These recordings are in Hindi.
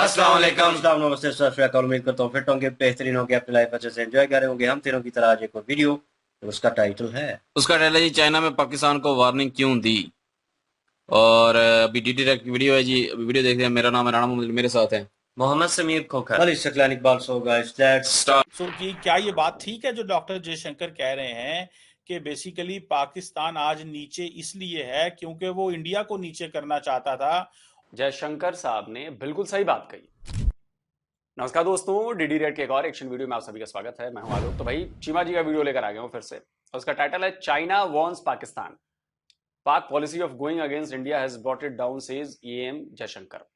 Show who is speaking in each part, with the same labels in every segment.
Speaker 1: अस्सलाम वालेकुम।
Speaker 2: अस्सलाम नमस्ते सत श्री अकाल। उम्मीद करता हूँ फिट होंगे, बेहतरीन होंगे, अपनी लाइफ अच्छे से एंजॉय कर रहे होंगे। हम तीनों की तरह आज एक और वीडियो, तो उसका टाइटल है
Speaker 1: उसका टाइटल है जी, चाइना में पाकिस्तान को वार्निंग क्यों दी। और अभी डी डायरेक्ट वीडियो है जी, अभी वीडियो देखते हैं। मेरा नाम है राणा मोहम्मद, मेरे साथ है
Speaker 3: Mohammad Sameer Khokhar.
Speaker 2: Malik Saqlain Iqbal. So guys let's
Speaker 1: start.
Speaker 4: So कि क्या ये बात ठीक है जो डॉक्टर जयशंकर कह रहे हैं कि बेसिकली पाकिस्तान आज नीचे इसलिए है क्योंकि वो इंडिया को नीचे करना चाहता था।
Speaker 5: जयशंकर साहब ने बिल्कुल सही बात कही। नमस्कार दोस्तों, डीडी रेड के एक और एक्शन वीडियो में आप सभी का स्वागत है। मैं हूं आलोक। तो भाई चीमा जी का वीडियो लेकर आ गया हूं फिर से। उसका टाइटल है चाइना वॉर्न्स पाकिस्तान, पाक policy of going against India has brought it down says am Jaishankar.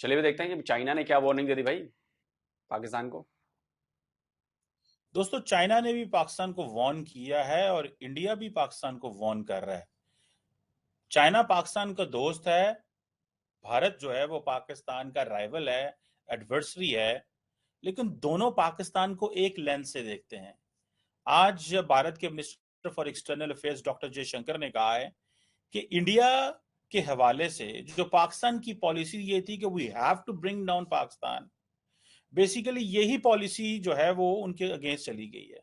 Speaker 5: चलिए भी देखते हैं कि चाइना ने क्या वार्निंग दे दी भाई पाकिस्तान को।
Speaker 4: दोस्तों, चाइना ने भी पाकिस्तान को वार्न किया है और इंडिया भी पाकिस्तान को वार्न कर रहा है। चाइना पाकिस्तान का दोस्त है, भारत जो है वो पाकिस्तान का राइवल है, एडवर्सरी है, लेकिन दोनों पाकिस्तान को एक लेंस से देखते हैं। आज भारत के minister for external affairs doctor Jaishankar ने कहा है कि इंडिया के हवाले से जो पाकिस्तान की पॉलिसी ये थी कि we have to bring down Pakistan, basically यही पॉलिसी जो है वो उनके अगेंस्ट चली गई है।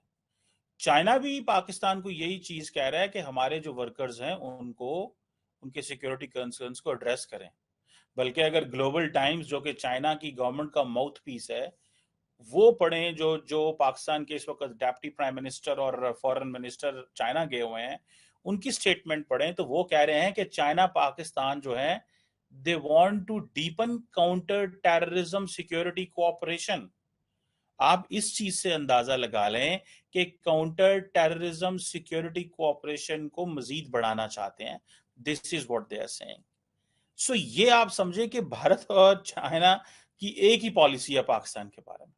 Speaker 4: चाइना भी पाकिस्तान को यही चीज कह रहा है कि हमारे जो वर्कर्स हैं उनको उनके सिक्योरिटी कंसर्न्स को एड्रेस करें। बल्कि अगर ग्लोबल टाइम्स, जो कि चाइना की गवर्नमेंट का माउथ पीस है, वो पढ़ें, जो जो पाकिस्तान के इस वक्त डेप्टी प्राइम मिनिस्टर और फॉरेन मिनिस्टर चाइना गए हुए हैं, उनकी स्टेटमेंट पढ़ें, तो वो कह रहे हैं कि चाइना पाकिस्तान जो है, they want to deepen counter terrorism security cooperation. आप इस चीज से अंदाजा लगा लें कि काउंटर टेररिज्म सिक्योरिटी कोऑपरेशन को मजीद बढ़ाना चाहते हैं। This is what they are saying. So ये आप समझे कि भारत और चाइना की एक ही पॉलिसी है पाकिस्तान के बारे में।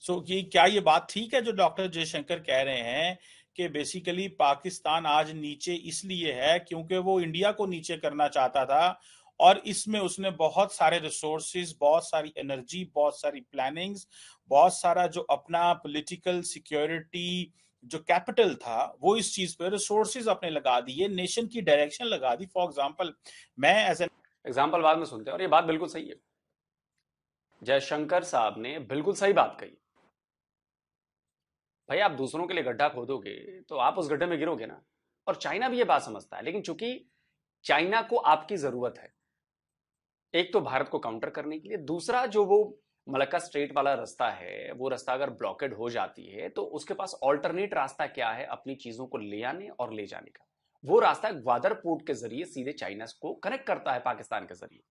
Speaker 4: सो कि क्या ये बात ठीक है जो डॉक्टर जयशंकर कह रहे हैं कि बेसिकली पाकिस्तान आज नीचे इसलिए है क्योंकि वो इंडिया को नीचे करना चाहता था और इसमें उसने बहुत सारे रिसोर्सेज, बहुत सारी एनर्जी, बहुत सारी प्लानिंग्स, बहुत सारा जो अपना पॉलिटिकल सिक्योरिटी जो कैपिटल था वो इस चीज पे रिसोर्सेज अपने लगा दिए, नेशन की डायरेक्शन लगा दी। फॉर एग्जांपल, मैं एज एन
Speaker 5: एग्जाम्पल बाद में सुनते हैं। और ये बात बिल्कुल सही है, जयशंकर साहब ने बिल्कुल सही बात कही। भाई आप दूसरों के लिए गड्ढा खोदोगे तो आप उस गड्ढे में गिरोगे ना। और चाइना भी ये बात समझता है, लेकिन चूंकि चाइना को आपकी जरूरत है, एक तो भारत को काउंटर करने के लिए, दूसरा जो वो मलक्का स्ट्रेट वाला रास्ता है, वो रास्ता अगर ब्लॉकेड हो जाती है तो उसके पास ऑल्टरनेट रास्ता क्या है अपनी चीजों को ले आने और ले जाने का। वो रास्ता ग्वादर पोर्ट के जरिए सीधे चाइना को कनेक्ट करता है पाकिस्तान के जरिए,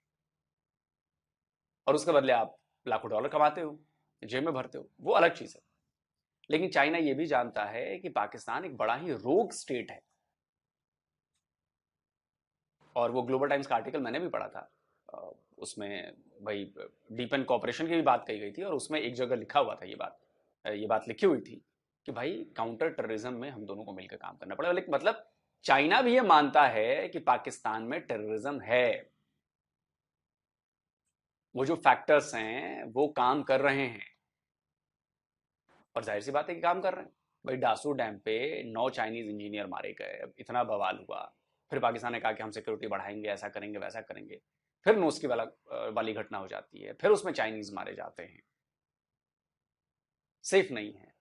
Speaker 5: और उसके बदले आप लाखों डॉलर कमाते हो, जेब में भरते हो, वो अलग चीज है। लेकिन चाइना ये भी जानता है कि पाकिस्तान एक बड़ा ही रोग स्टेट है। और वो ग्लोबल टाइम्स का आर्टिकल मैंने भी पढ़ा था, उसमें भाई डीपन कॉपरेशन की भी बात कही गई थी, और उसमें एक जगह लिखा हुआ था ये बात लिखी हुई थी कि भाई काउंटर टेररिज्म में हम दोनों को मिलकर काम करना पड़ेगा। लेकिन मतलब चाइना भी ये मानता है कि पाकिस्तान में टेररिज्म है, वो जो फैक्टर्स हैं वो काम कर रहे हैं, और जाहिर सी बात है कि काम कर रहे हैं। भाई डासू डैम पे 9 चाइनीज इंजीनियर मारे गए, इतना बवाल हुआ, फिर पाकिस्तान ने कहा कि हम सिक्योरिटी बढ़ाएंगे, ऐसा करेंगे वैसा करेंगे, फिर नोस्की वाली घटना हो जाती है, फिर उसमें चाइनीज मारे जाते हैं, सेफ नहीं है।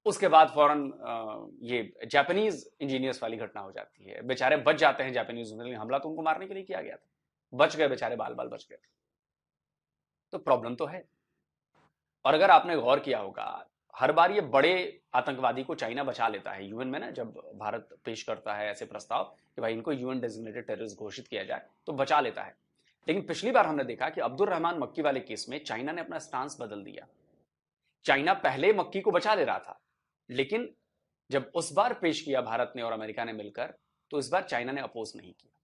Speaker 5: उसके बाद फौरन ये जापानीज इंजीनियर्स वाली घटना हो जाती है, बेचारे बच जाते हैं जापानीज, लेकिन हमला तो उनको मारने के लिए किया गया था, बच गए बेचारे, बाल बाल बच गए। तो प्रॉब्लम तो है। और अगर आपने गौर किया होगा, हर बार ये बड़े आतंकवादी को चाइना बचा लेता है यूएन में ना, जब भारत पेश करता है ऐसे प्रस्ताव कि भाई इनको यूएन डेजिग्नेटेड टेररिस्ट घोषित किया जाए, तो बचा लेता है। लेकिन पिछली बार हमने देखा कि अब्दुल रहमान मक्की वाले केस में चाइना ने अपना स्टांस बदल दिया। चाइना पहले मक्की को बचा ले रहा था, लेकिन जब उस बार पेश किया भारत ने और अमेरिका ने मिलकर, तो इस बार चाइना ने अपोज नहीं किया,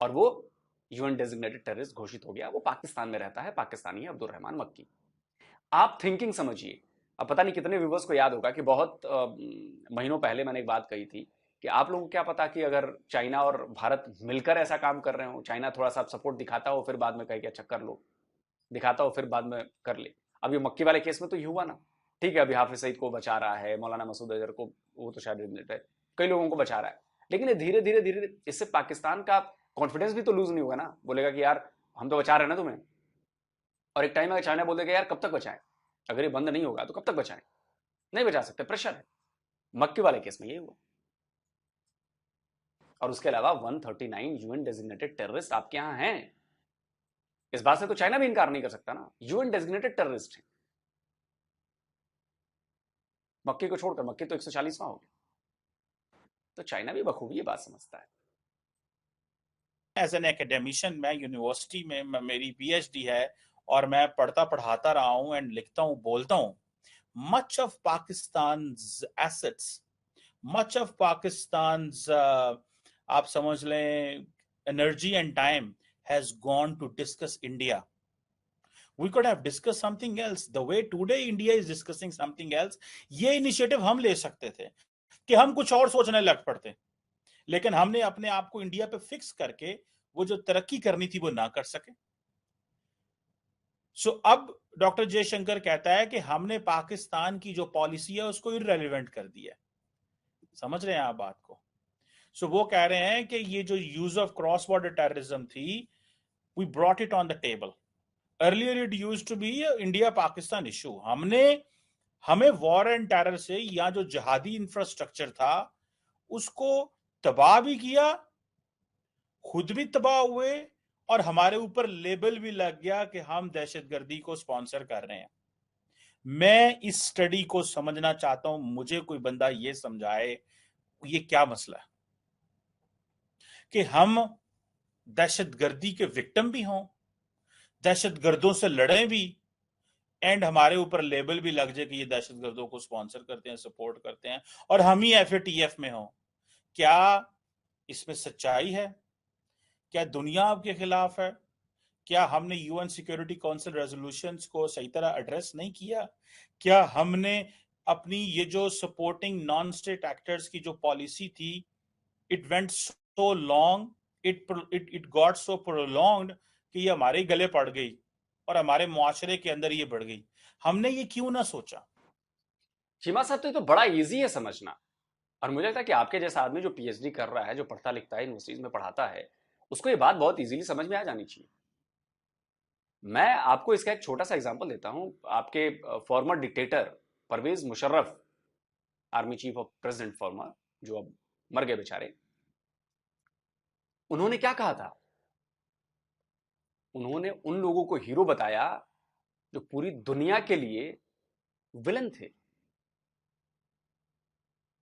Speaker 5: और वो यूएन डेजिग्नेटेड टेररिस्ट घोषित हो गया। वो पाकिस्तान में रहता है, पाकिस्तानी है अब्दुल रहमान मक्की। आप थिंकिंग समझिए। अब पता नहीं कितने व्यूवर्स को याद होगा कि बहुत महीनों पहले मैंने एक बात कही थी कि आप लोगों को क्या पता कि अगर चाइना और भारत मिलकर ऐसा काम कर रहे हो, चाइना थोड़ा सा सपोर्ट दिखाता हो, फिर बाद में कहे कि अच्छा कर लो, दिखाता हो फिर बाद में कर ले। अब ये मक्की वाले केस में तो ये हुआ ना। ठीक है, अभी हाफिज सईद को बचा रहा है, मौलाना मसूद अजहर को, वो तो शायद कई लोगों को बचा रहा है, लेकिन ये धीरे धीरे धीरे इससे पाकिस्तान का कॉन्फिडेंस भी तो लूज नहीं होगा ना, बोलेगा कि यार हम तो बचा रहे हैं ना तुम्हें। और एक टाइम में चाइना बोल देगा यार कब तक बचाएं, अगर ये बंद नहीं होगा तो कब तक बचाएं, नहीं बचा सकते, प्रेशर है। मक्की वाले केस में ये हुआ। और उसके अलावा 139 यूएन डेजिग्नेटेड टेररिस्ट आपके यहां हैं, इस बात से तो चाइना भी इनकार नहीं कर सकता ना, यूएन डेजिग्नेटेड टेररिस्ट है। मक्की को छोड़कर, मक्की तो 140वां हो गया, तो चाइना भी बखूबी ये बात समझता है।
Speaker 4: एज एन एकेडमिशियन मैं यूनिवर्सिटी में मेरी पीएचडी है और मैं पढ़ता पढ़ाता रहा हूं एंड लिखता हूं, बोलता हूं। Much of Pakistan's assets, much of Pakistan's आप समझ लें energy and time has gone to discuss India. We could have discussed something else. The way today India is discussing something else, ये इनिशिएटिव हम ले सकते थे कि हम कुछ और सोचने लग पड़ते, लेकिन हमने अपने आप को इंडिया पे फिक्स करके वो जो तरक्की करनी थी वो ना कर सके। सो अब डॉक्टर जयशंकर कहता है कि हमने पाकिस्तान की जो पॉलिसी है उसको इररेलेवेंट कर दिया। समझ रहे हैं आप बात को? सो वो कह रहे हैं कि ये जो use of cross border terrorism थी, we brought it on the table. Earlier it used to be India Pakistan issue. हमें वॉर एंड टेरर से या जो जिहादी इंफ्रास्ट्रक्चर था उसको तबाह भी किया, खुद भी तबाह हुए, और हमारे ऊपर लेबल भी लग गया कि हम दहशतगर्दी को स्पॉन्सर कर रहे हैं। मैं इस स्टडी को समझना चाहता हूं, मुझे कोई बंदा ये समझाए ये क्या मसला है कि हम दहशतगर्दी के विक्टिम भी हों, दहशतगर्दों से लड़ें भी, एंड हमारे ऊपर लेबल भी लग जाए कि ये दहशतगर्दों को स्पॉन्सर करते हैं, सपोर्ट करते हैं, और हम ही एफएटीएफ में हो। क्या इसमें सच्चाई है? क्या दुनिया आपके खिलाफ है? क्या हमने यूएन सिक्योरिटी काउंसिल रेजोल्यूशंस को सही तरह एड्रेस नहीं किया? क्या हमने अपनी ये जो सपोर्टिंग नॉन स्टेट एक्टर्स की जो पॉलिसी थी, it went so long, it got so prolonged कि ये हमारे गले पड़ गई और हमारे मुआशरे के अंदर ये बढ़ गई। हमने ये क्यों ना सोचा?
Speaker 5: चीमा साहब, तो बड़ा इजी है समझना, और मुझे लगता है कि आपके जैसा आदमी जो पीएचडी कर रहा है, जो पढ़ता लिखता है, यूनिवर्सिटीज में पढ़ाता है, उसको ये बात बहुत इजीली समझ में आ जानी चाहिए। मैं आपको इसका एक छोटा सा एग्जांपल देता हूं। आपके former dictator Pervez Musharraf, army chief of president former, जो अब मर गए बेचारे, उन्होंने क्या कहा था? उन्होंने उन लोगों को हीरो बताया जो पूरी दुनिया के लिए विलन थे,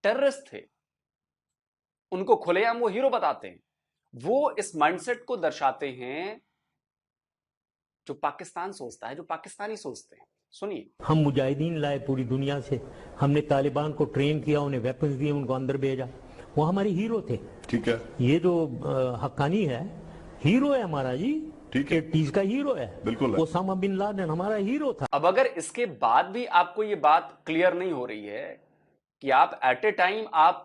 Speaker 5: टेररिस्ट थे। उनको खुलेआम वो हीरो बताते हैं। वो इस माइंडसेट को दर्शाते हैं जो पाकिस्तान सोचता है, जो पाकिस्तानी सोचते हैं। सुनिए।
Speaker 3: हम मुजाहिदीन लाए पूरी दुनिया से, हमने तालिबान को ट्रेन किया, उन्हें वेपन्स दिए, उनको अंदर भेजा, वो हमारे हीरो थे।
Speaker 6: ठीक है,
Speaker 3: ये जो हक्कानी है, हीरो है हमारा जी,
Speaker 6: ठीक है,
Speaker 3: 80s का हीरो है,
Speaker 6: बिल्कुल है।
Speaker 3: ओसामा बिन लादेन हमारा हीरो था।
Speaker 5: अब अगर इसके बाद भी आपको ये बात क्लियर नहीं हो रही है कि आप एट ए टाइम आप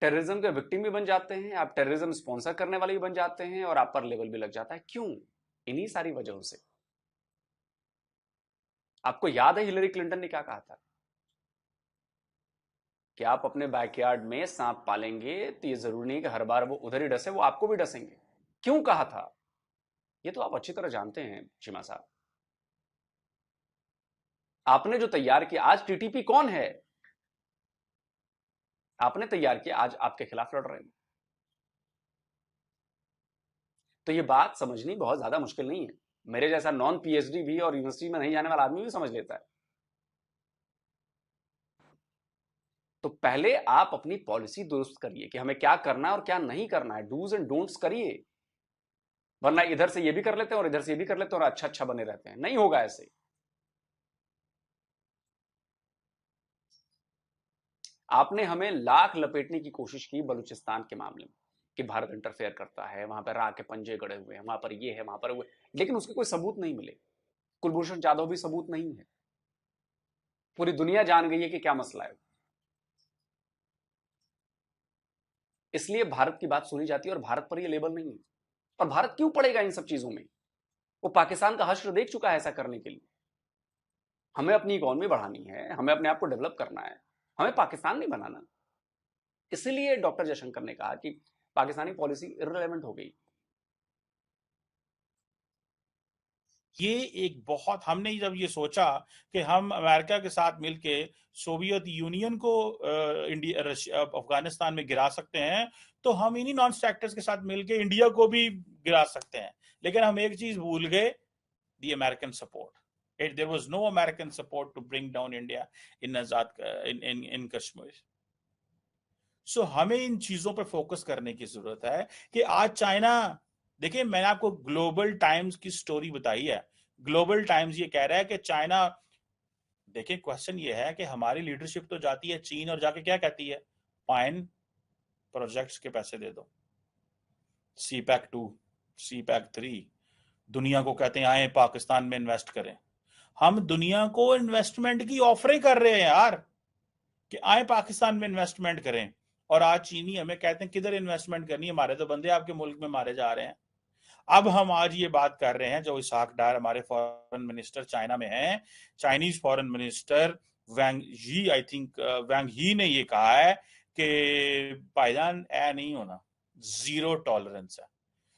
Speaker 5: टेररिज्म के विक्टिम भी बन जाते हैं, आप टेररिज्म स्पॉन्सर करने वाले भी बन जाते हैं, और आप पर लेवल भी लग जाता है, क्यों? इन्हीं सारी वजहों से। आपको याद है हिलरी क्लिंटन ने क्या कहा था कि आप अपने बैकयार्ड में सांप पालेंगे तो ये जरूरी नहीं कि हर बार वो उधर ही डसे, वो आपको भी डसेंगे। क्यों कहा था? ये तो आप अच्छी तरह जानते हैं चीमा साहब। आपने जो तैयार किया, आज टीटीपी कौन है? आपने तैयार किया, आज आपके खिलाफ लड़ रहे हैं। तो ये बात समझनी बहुत ज्यादा मुश्किल नहीं है। मेरे जैसा नॉन पीएचडी भी और यूनिवर्सिटी में नहीं जाने वाला आदमी भी समझ लेता है। तो पहले आप अपनी पॉलिसी दुरुस्त करिए कि हमें क्या करना है और क्या नहीं करना है, डूज एंड डोंट्स करिए, वरना इधर से ये भी कर लेते हैं और इधर से ये भी कर लेते हैं और अच्छा अच्छा बने रहते हैं। नहीं होगा ऐसे। आपने हमें लाख लपेटने की कोशिश की बलूचिस्तान के मामले में कि भारत इंटरफेयर करता है, वहां पर राह के पंजे गड़े हुए हैं, वहां पर ये है, वहां पर वो, लेकिन उसके कोई सबूत नहीं मिले। कुलभूषण जाधव भी सबूत नहीं है। पूरी दुनिया जान गई है कि क्या मसला है। इसलिए भारत की बात सुनी जाती है और भारत पर ये लेबल नहीं है। और भारत क्यों पड़ेगा इन सब चीजों में? वो पाकिस्तान का हश्र देख चुका है ऐसा करने के लिए। हमें अपनी इकोनॉमी बढ़ानी है, हमें अपने आप को डेवलप करना है, हमें पाकिस्तान नहीं बनाना। इसलिए डॉक्टर जयशंकर ने कहा कि पाकिस्तानी पॉलिसी इररिलेवेंट हो गई।
Speaker 4: ये एक बहुत, हमने जब ये सोचा कि हम अमेरिका के साथ मिलके सोवियत यूनियन को इंडिया अफगानिस्तान में गिरा सकते हैं, तो हम इन्हीं नॉन स्टेटर्स के साथ मिलके इंडिया को भी गिरा सकते हैं। लेकिन हम एक चीज भूल गए, the American support. There was no American support to bring down India in Azad in Kashmir. So हमें इन चीजों पर फोकस करने की जरूरत है कि आज चाइना, देखिए मैंने आपको ग्लोबल टाइम्स की स्टोरी बताई है। ग्लोबल टाइम्स ये कह रहा है कि चाइना, देखिए क्वेश्चन ये है कि हमारी लीडरशिप तो जाती है चीन और जाके क्या कहती है, पाइन प्रोजेक्ट्स के पैसे दे दो, CPEC 2, CPEC 3, दुनिया को कहते हैं आए पाकिस्तान में इन्वेस्ट करें। हम दुनिया को इन्वेस्टमेंट की ऑफरें कर रहे हैं यार कि आए पाकिस्तान में इन्वेस्टमेंट करें, और आज चीनी हमें कहते हैं किधर इन्वेस्टमेंट करनी है, हमारे तो बंदे आपके मुल्क में मारे जा रहे हैं। अब हम आज ये बात कर रहे हैं, जो इसहाक डार हमारे फॉरेन मिनिस्टर चाइना में हैं, चाइनीज फॉरेन मिनिस्टर वैंग यी, आई थिंक वैंग ही ने ये कहा है कि भाईजान ऐ नहीं होना, जीरो टॉलरेंस है।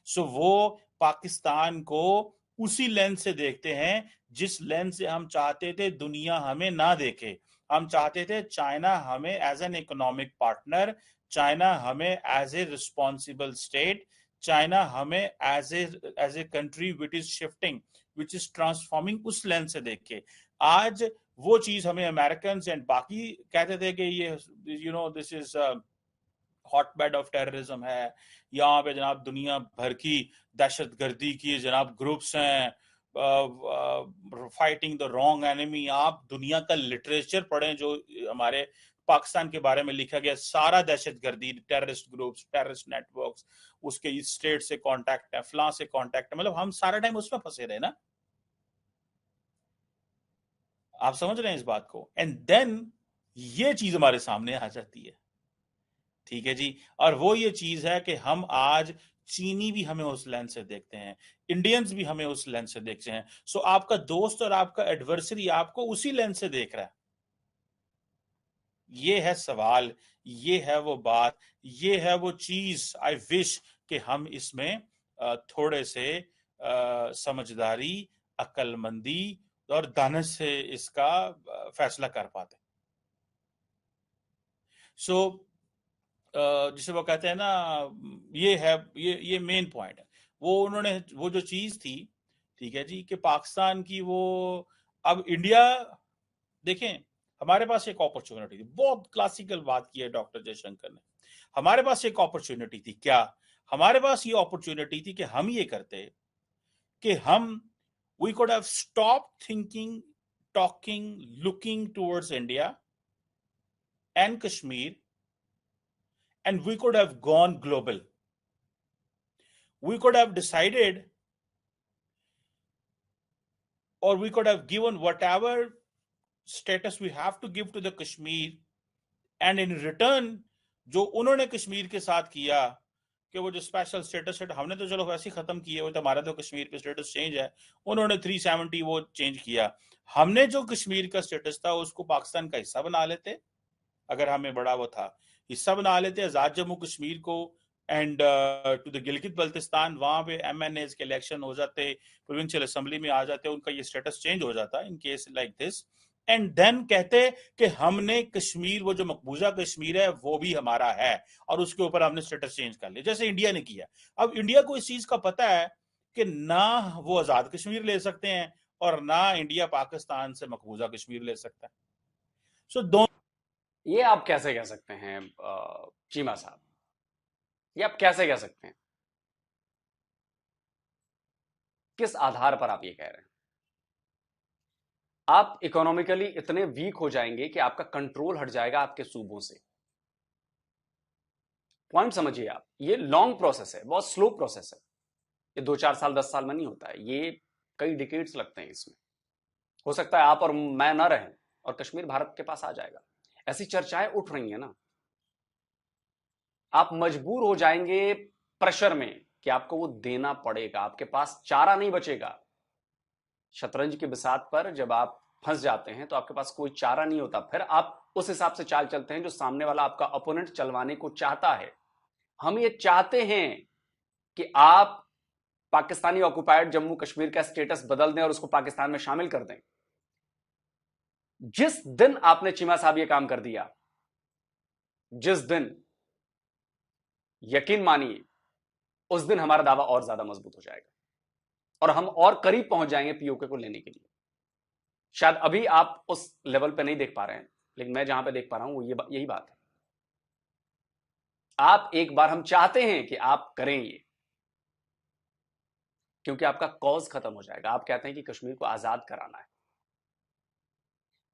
Speaker 4: सो वो पाकिस्तान को उसी लेंस से देखते हैं जिस लेंस से हम चाहते थे दुनिया हमें ना देखे। हम चाहते थे चाइना हमें as an economic partner, China हमें as a responsible state, China हमें as a country which is shifting, which is transforming, उस लेंस से देख के आज वो चीज हमें अमेरिकन एंड बाकी कहते थे कि ये this is hotbed of terrorism है, यहाँ पे जनाब दुनिया भर की दहशतगर्दी की जनाब ग्रुप्स हैं, फाइटिंग द रॉन्ग एनिमी। आप दुनिया का लिटरेचर पढ़ें जो हमारे पाकिस्तान के बारे में लिखा गया, सारा दहशतगर्दी, टेररिस्ट ग्रुप्स, टेररिस्ट नेटवर्क्स, उसके इस स्टेट से कांटेक्ट है, फलां से कांटेक्ट है, मतलब हम सारा टाइम उसमें फंसे रहे ना। आप समझ रहे हैं इस बात को? एंड देन ये चीज हमारे सामने आ जाती है, ठीक है जी। और वो ये चीज है कि हम आज चीनी भी हमें उस लेंस से देखते हैं, इंडियंस भी हमें उस लेंस से देखते हैं। सो आपका दोस्त और आपका एडवर्सरी आपको उसी लेंस से देख रहा है। ये है सवाल, ये है वो बात, ये है वो चीज। आई विश कि हम इसमें थोड़े से समझदारी, अक्लमंदी और दानिश से इसका फैसला कर पाते। सो जिसे वो कहते हैं ना, ये है ये मेन पॉइंट है। वो उन्होंने वो जो चीज थी, ठीक है जी, कि पाकिस्तान की वो, अब इंडिया, देखें हमारे पास एक अपॉर्चुनिटी थी, बहुत क्लासिकल बात की है डॉक्टर जयशंकर ने। हमारे पास एक अपॉर्चुनिटी थी, क्या हमारे पास ये अपॉर्चुनिटी थी कि हम ये करते कि हम we could have stop thinking, talking, looking towards India and Kashmir, and we could have gone global. We could have decided, or we could have given whatever status we have to give to the Kashmir, and in return जो उन्होंने कश्मीर के साथ किया कि वो जो स्पेशल स्टेटस है, हमने तो चलो वैसे ही खत्म किए, वो तो हमारा तो कश्मीर पे स्टेटस चेंज है, उन्होंने 370 वो चेंज किया। हमने जो कश्मीर का स्टेटस था उसको पाकिस्तान का हिस्सा बना लेते, अगर हमें बड़ा वो था हिस्सा बना लेते, आजाद जम्मू कश्मीर को, and to the Gilgit Baltistan, वहां पे MNAs के इलेक्शन हो जाते, प्रोविंशियल असेंबली में आ जाते, उनका ये स्टेटस चेंज हो जाता in case like this. And then कहते कि हमने कश्मीर, वो जो मकबूजा कश्मीर है वो भी हमारा है, और उसके ऊपर हमने स्टेटस चेंज कर लिया, जैसे इंडिया ने किया। अब इंडिया को इस चीज का पता है कि ना वो आजाद कश्मीर ले सकते हैं और ना इंडिया पाकिस्तान से मकबूजा कश्मीर ले सकता है। सो दोनों,
Speaker 5: ये आप कैसे कह सकते हैं चीमा साहब, ये आप कैसे कह सकते हैं? किस आधार पर आप ये कह रहे हैं? आप इकोनॉमिकली इतने वीक हो जाएंगे कि आपका कंट्रोल हट जाएगा आपके सूबों से। पॉइंट समझिए आप, ये लॉन्ग प्रोसेस है, बहुत स्लो प्रोसेस है, ये 2-4 साल 10 साल में नहीं होता है, ये कई डिकेड्स लगते हैं इसमें। हो सकता है आप और मैं ना रहें और कश्मीर भारत के पास आ जाएगा, ऐसी चर्चाएं उठ रही हैं ना। आप मजबूर हो जाएंगे प्रेशर में कि आपको वो देना पड़ेगा, आपके पास चारा नहीं बचेगा। शतरंज की बिसात पर जब आप फंस जाते हैं तो आपके पास कोई चारा नहीं होता, फिर आप उस हिसाब से चाल चलते हैं जो सामने वाला आपका अपोनेंट चलवाने को चाहता है। हम ये चाहते हैं कि आप पाकिस्तानी ऑक्युपाइड जम्मू कश्मीर का स्टेटस बदल दें और उसको पाकिस्तान में शामिल कर दें। जिस दिन आपने चीमा साहब ये काम कर दिया, जिस दिन, यकीन मानिए उस दिन हमारा दावा और ज्यादा मजबूत हो जाएगा और हम और करीब पहुंच जाएंगे पीओके को लेने के लिए। शायद अभी आप उस लेवल पे नहीं देख पा रहे हैं, लेकिन मैं जहां पे देख पा रहा हूं वो यही बात है। आप एक बार, हम चाहते हैं कि आप करें ये, क्योंकि आपका कॉज खत्म हो जाएगा। आप कहते हैं कि कश्मीर को आजाद कराना है,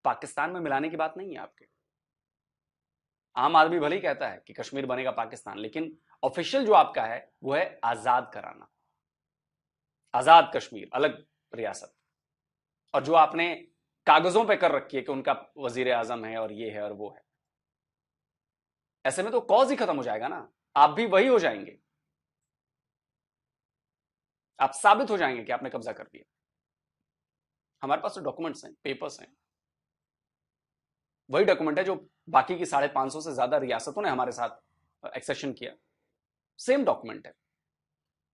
Speaker 5: पाकिस्तान में मिलाने की बात नहीं है आपके। आम आदमी भले ही कहता है कि कश्मीर बनेगा पाकिस्तान, लेकिन ऑफिशियल जो आपका है वो है आजाद कराना, आजाद कश्मीर, अलग रियासत। और जो आपने कागजों पे कर रखी है कि उनका वजीर आजम है और ये है और वो है, ऐसे में तो कॉज ही खत्म हो जाएगा ना। आप भी वही हो जाएंगे, आप साबित हो जाएंगे कि आपने कब्जा कर लिया। हमारे पास तो डॉक्यूमेंट्स हैं, पेपर्स हैं, वही डॉक्यूमेंट है जो बाकी की 550 से ज्यादा रियासतों ने हमारे साथ एक्सेशन किया, सेम डॉक्यूमेंट है।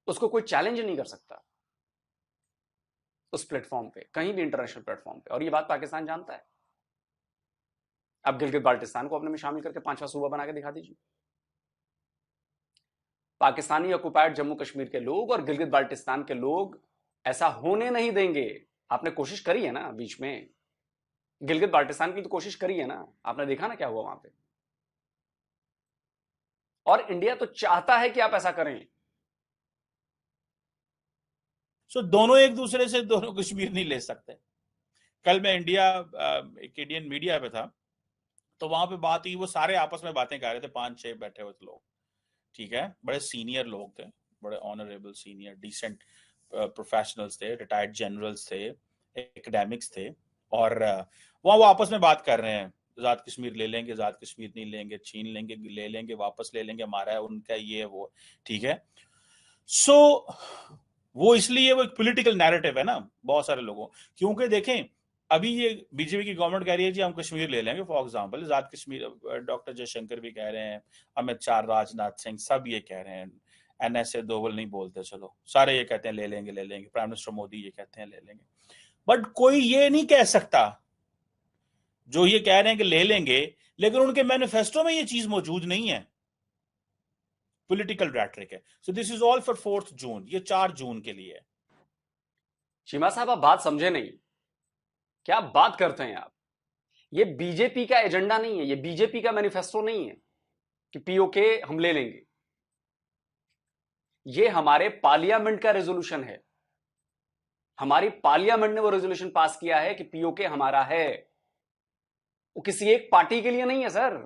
Speaker 5: उसको कोई चैलेंज नहीं कर सकता उस प्लेटफॉर्म पे, कहीं भी इंटरनेशनल प्लेटफॉर्म पे। और ये बात पाकिस्तान जानता है। अब गिलगित बाल्टिस्तान को अपने में शामिल करके 5वां सूबा बना के दिखा दीजिए। पाकिस्तानी ऑक्युपाइड जम्मू कश्मीर के लोग और गिलगित बाल्टिस्तान के लोग ऐसा होने नहीं देंगे। आपने कोशिश करी है ना, बीच में गिलगित बाल्टिस्तान की तो कोशिश करी है ना, आपने देखा ना क्या हुआ वहां पे। और इंडिया तो चाहता है कि आप ऐसा करें।
Speaker 4: सो दोनों एक दूसरे से दोनों कश्मीर नहीं ले सकते। कल मैं एक इंडियन मीडिया पे था, तो वहां पे बात हुई, वो सारे आपस में बातें कर रहे थे, 5-6 बैठे हुए लोग, ठीक है, बड़े सीनियर लोग थे, बड़े ऑनरेबल सीनियर डिसेंट प्रोफेशनल्स थे, रिटायर्ड जनरल्स थे, एकेडमिक्स थे, और वहां वो आपस में बात कर रहे हैं, आजाद कश्मीर ले लेंगे, आजाद कश्मीर नहीं लेंगे, छीन लेंगे, ले लेंगे, वापस ले लेंगे, हमारा है, उनका ये है, वो, ठीक है। सो वो इसलिए वो एक पॉलिटिकल नैरेटिव है ना बहुत सारे लोगों, क्योंकि देखें अभी ये बीजेपी की गवर्नमेंट कह रही है जी हम कश्मीर ले लेंगे, for example Azad Kashmir, doctor Jaishankar भी कह रहे हैं, अमित शाह, राजनाथ सिंह, सब ये कह रहे हैं, एनएसए दोवल नहीं बोलते, चलो सारे ये कहते हैं ले लेंगे, ले लेंगे, प्राइम मिनिस्टर मोदी ये कहते हैं ले लेंगे। बट कोई ये नहीं कह सकता, जो ये कह रहे हैं कि ले लेंगे, लेकिन उनके मैनिफेस्टो में ये चीज मौजूद नहीं है, पॉलिटिकल रैट्रिक है। So this is all for 4 जून, ये 4 जून के लिए है।
Speaker 5: चीमा साहब आप बात समझे नहीं, क्या बात करते हैं आप। ये बीजेपी का एजेंडा नहीं है, ये बीजेपी का मैनिफेस्टो नहीं है कि पीओके हम ले लेंगे। ये हमारे पार्लियामेंट का रेजोल्यूशन है। हमारी पार्लियामेंट ने वो रेजोल्यूशन पास किया है कि पीओके हमारा है, वो किसी एक पार्टी के लिए नहीं है सर।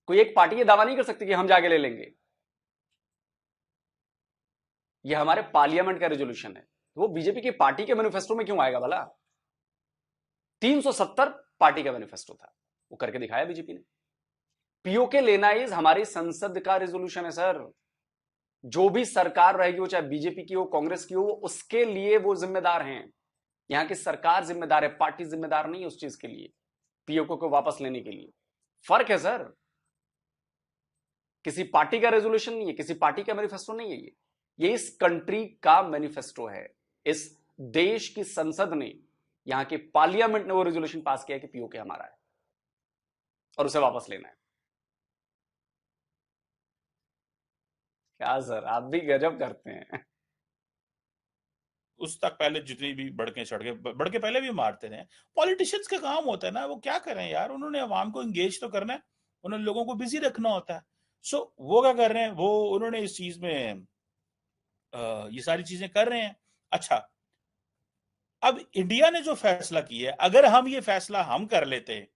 Speaker 5: कोई एक पार्टी ये दावा नहीं कर सकती कि हम जाके ले लेंगे। ये हमारे पार्लियामेंट का रेजोल्यूशन है। वो बीजेपी की पार्टी के मैनिफेस्टो में क्यों आएगा भला? 370 पार्टी का मैनिफेस्टो था, वो करके दिखाया बीजेपी ने। पीओके लेना इज हमारी संसद का रेजोल्यूशन है सर। जो भी सरकार रहेगी, वो चाहे बीजेपी की हो, कांग्रेस की हो, उसके लिए वो जिम्मेदार हैं। यहां की सरकार जिम्मेदार है, पार्टी जिम्मेदार नहीं है उस चीज के लिए, पीओके को वापस लेने के लिए। फर्क है सर। किसी पार्टी का रेजोल्यूशन नहीं है, किसी पार्टी का मैनिफेस्टो नहीं है ये इस कंट्री का मैनिफेस्टो है। इस देश की संसद ने, यहां के पार्लियामेंट ने वो रेजोल्यूशन पास किया कि पीओके हमारा है और उसे वापस लेना है। क्या सर, आप भी गजब करते हैं।
Speaker 4: उस तक पहले जितनी भी बढ़के पहले भी मारते थे। पॉलिटिशियंस का काम होता है ना, वो क्या करें यार, उन्होंने अवाम को एंगेज तो करना है, उन्होंने लोगों को बिजी रखना होता है। सो वो क्या कर रहे हैं, वो उन्होंने इस चीज में ये सारी चीजें कर रहे हैं। अच्छा, अब इंडिया ने जो फैसला किया है, अगर हम ये फैसला हम कर लेते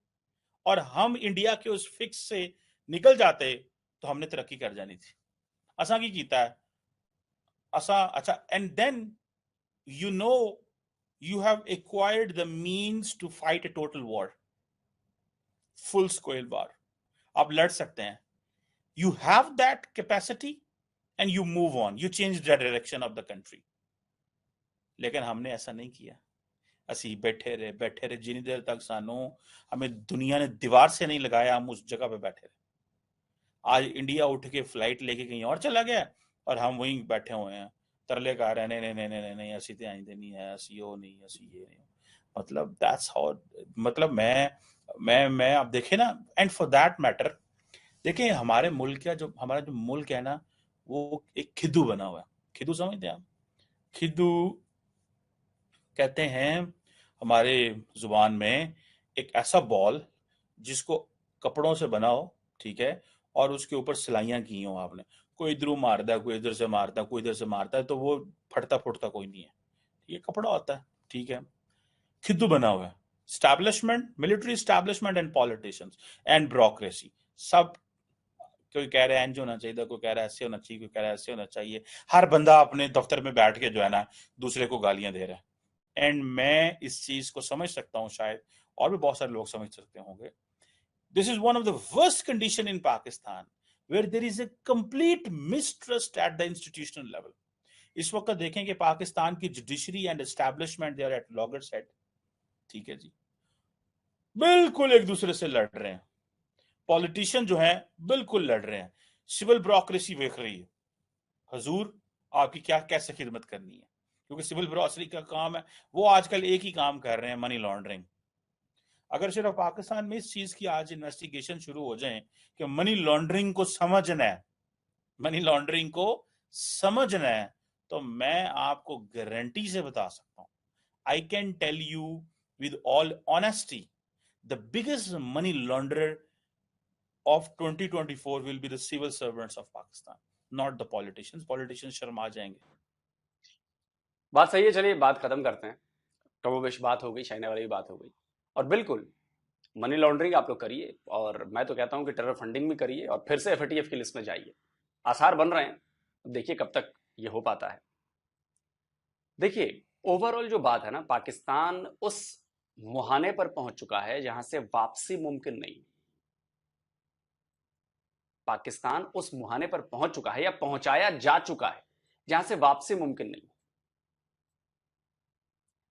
Speaker 4: और हम इंडिया के उस फिक्स से निकल जाते तो हमने तरक्की कर जानी थी। असा की कीता है असा, अच्छा, and then you know you have acquired the means to fight a total war, full scale war, आप लड़ सकते हैं, you have that capacity and you move on, you change the direction of the country। लेकिन हमने ऐसा नहीं किया, ਅਸੀਂ बैठे रहे जिनी देर तक सानू हमें दुनिया ने दीवार से नहीं लगाया, हम उस जगह पे बैठे रहे। आज इंडिया उठ के फ्लाइट लेके कहीं और चला गया और हम वहीं बैठे हुए हैं, तरले गा रहे हैं, नहीं नहीं नहीं नहीं नहीं नहीं, ऐसी तो आइंदे नहीं है, ऐसी हो नहीं, ऐसी ये नहीं। मतलब दैट्स हाउ, मतलब मैं आप देखे ना, एंड फॉर दैट मैटर देखिए हमारे मुल्क का जो हमारा जो मुल्क है ना, वो एक खिद्दू बना हुआ है। खिद्दू समझते हैं आप? खिद्दू कहते हैं हमारे जुबान में एक ऐसा बॉल जिसको कपड़ों से बना हो, ठीक है, और उसके ऊपर सिलाइयां की हो आपने, कोई इधर मारता है, कोई इधर से मारता है, कोई इधर से मारता है, तो वो फटता फुटता कोई नहीं है, ये कपड़ा होता है, ठीक है। खिद्दू बना हुआ है, establishment, military establishment and politicians and bureaucracy, सब। कोई कह रहा है इंज होना चाहिए, कोई कह रहा है ऐसे होना चाहिए, कोई कह रहा है ऐसे होना चाहिए। हर बंदा अपने दफ्तर में बैठ के जो है ना दूसरे को गालियां दे रहा है। एंड मैं इस चीज को समझ सकता हूँ, शायद और भी बहुत सारे लोग समझ सकते होंगे। This is one of the worst condition in Pakistan where there is a complete mistrust at the institutional level. इस वक्त देखें कि पाकिस्तान की judiciary and establishment they are at loggerheads, ठीक है जी, बिल्कुल एक दूसरे से लड़ रहे हैं। पॉलिटिशियन जो हैं बिल्कुल लड़ रहे हैं। सिविल ब्यूरोक्रेसी देख रही है हजूर आपकी क्या कैसे खिदमत करनी है, क्योंकि सिविल ब्यूरोक्रेसी का काम है, वो आजकल एक ही काम कर रहे हैं, मनी लॉन्ड्रिंग। अगर सिर्फ पाकिस्तान में इस चीज की आज इन्वेस्टिगेशन शुरू हो जाए कि मनी लॉन्ड्रिंग को समझना है, मनी लॉन्ड्रिंग को समझना है, तो मैं आपको गारंटी से बता सकता हूं, I can tell you with all honesty, the biggest money launderer of 2024 will be the civil servants of Pakistan, not the politicians. Politicians Sharma जाएंगे।
Speaker 5: बात सही है, चलिए बात खत्म करते हैं। कमोबेश बात हो गई, चाइना वाली भी बात हो गई, और बिल्कुल मनी लॉन्ड्रिंग आप लोग करिए, और मैं तो कहता हूं कि टेरर फंडिंग भी करिए, और फिर से एफएटीएफ की लिस्ट में जाइए। आसार बन रहे हैं, देखिए कब तक ये हो पाता है। देखिए ओवरऑल जो बात है ना, पाकिस्तान उस मुहाने पर पहुंच चुका है जहां से वापसी मुमकिन नहीं। पाकिस्तान उस मुहाने पर पहुंच चुका है या पहुंचाया जा चुका है जहां से वापसी मुमकिन नहीं।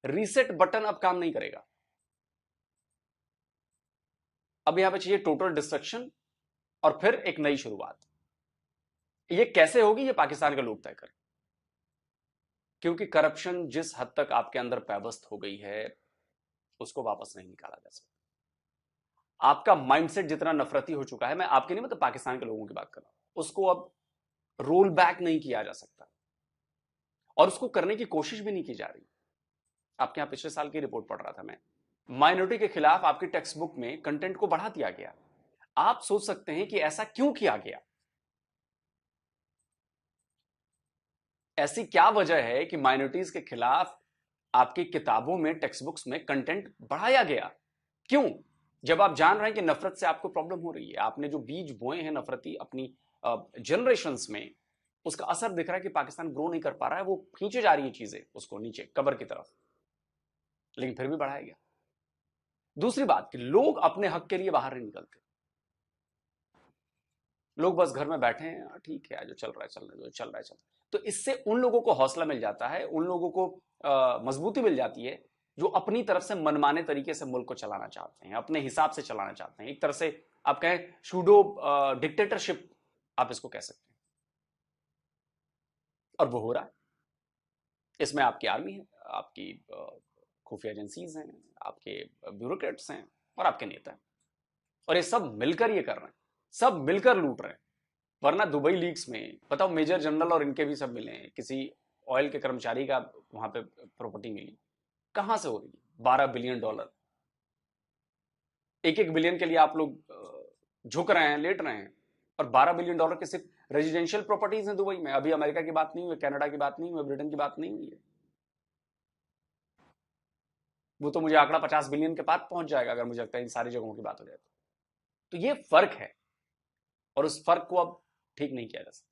Speaker 5: रीसेट बटन अब काम नहीं करेगा। अब यहां पे चाहिए टोटल डिस्ट्रक्शन और फिर एक नई शुरुआत। ये कैसे होगी, ये पाकिस्तान का लोग तय करें, क्योंकि करप्शन जिस हद तक आपके अंदर पैवस्त हो गई है उसको वापस नहीं निकाला जा सकता। आपका माइंडसेट जितना नफरती हो चुका है, मैं आपके नहीं मतलब पाकिस्तान के लोगों की बात कर रहा हूं, उसको अब रोल बैक नहीं किया जा सकता, और उसको करने की कोशिश भी नहीं की जा रही। आपके यहां पिछले साल की रिपोर्ट पढ़ रहा था मैं, माइनॉरिटी के खिलाफ आपकी टेक्स्ट बुक में कंटेंट को बढ़ा दिया गया। आप सोच सकते हैं कि ऐसा क्यों किया गया, ऐसी क्या वजह है कि माइनॉरिटीज के खिलाफ आपकी किताबों में, टेक्स्ट बुक्स में कंटेंट बढ़ाया गया? क्यों? जब आप जान रहे हैं कि नफरत से आपको प्रॉब्लम हो रही है, आपने जो बीज बोए हैं नफरती अपनी जनरेशंस में, उसका असर दिख रहा है कि पाकिस्तान ग्रो नहीं कर पा रहा है, वो खींचे जा रही है चीजें उसको नीचे कब्र की तरफ, लेकिन फिर भी बढ़ाया गया। दूसरी बात कि लोग अपने हक के लिए बाहर नहीं निकलते, लोग बस घर में बैठे हैं, ठीक है जो चल रहा है चल रहा है, जो चल रहा है चल रहा है। तो इससे उन लोगों को हौसला मिल जाता है, उन लोगों को मजबूती मिल जाती है जो अपनी तरफ से मनमाने तरीके से मुल्क को चलाना चाहते हैं, अपने हिसाब से चलाना चाहते हैं। एक तरह से आप कहें शूडो डिक्टेटरशिप आप इसको कह सकते हैं, और वो हो रहा है। इसमें आपकी आर्मी है, आपकी खुफिया एजेंसीज हैं, आपके ब्यूरोक्रेट्स हैं और आपके नेता हैं, और ये सब मिलकर ये कर रहे हैं, सब मिलकर लूट रहे हैं। वरना दुबई लीक्स में बताओ मेजर जनरल और इनके भी सब मिले हैं, किसी ऑयल के कर्मचारी का वहां पे प्रॉपर्टी मिली, कहां से हो रही है? $12 बिलियन। एक बिलियन के लिए आप लोग झुक रहे हैं, लेट रहे हैं, और $12 बिलियन के सिर्फ रेजिडेंशियल प्रॉपर्टीज हैं दुबई में। अभी अमेरिका की बात नहीं हुई, कनाडा की बात नहीं हुई, ब्रिटेन की बात नहीं हुई है। वो तो मुझे आंकड़ा 50 बिलियन के पार पहुंच जाएगा अगर मुझे लगता है इन सारी जगहों की बात हो जाए तो ये फर्क है, और उस फर्क को अब ठीक नहीं किया जा सकता।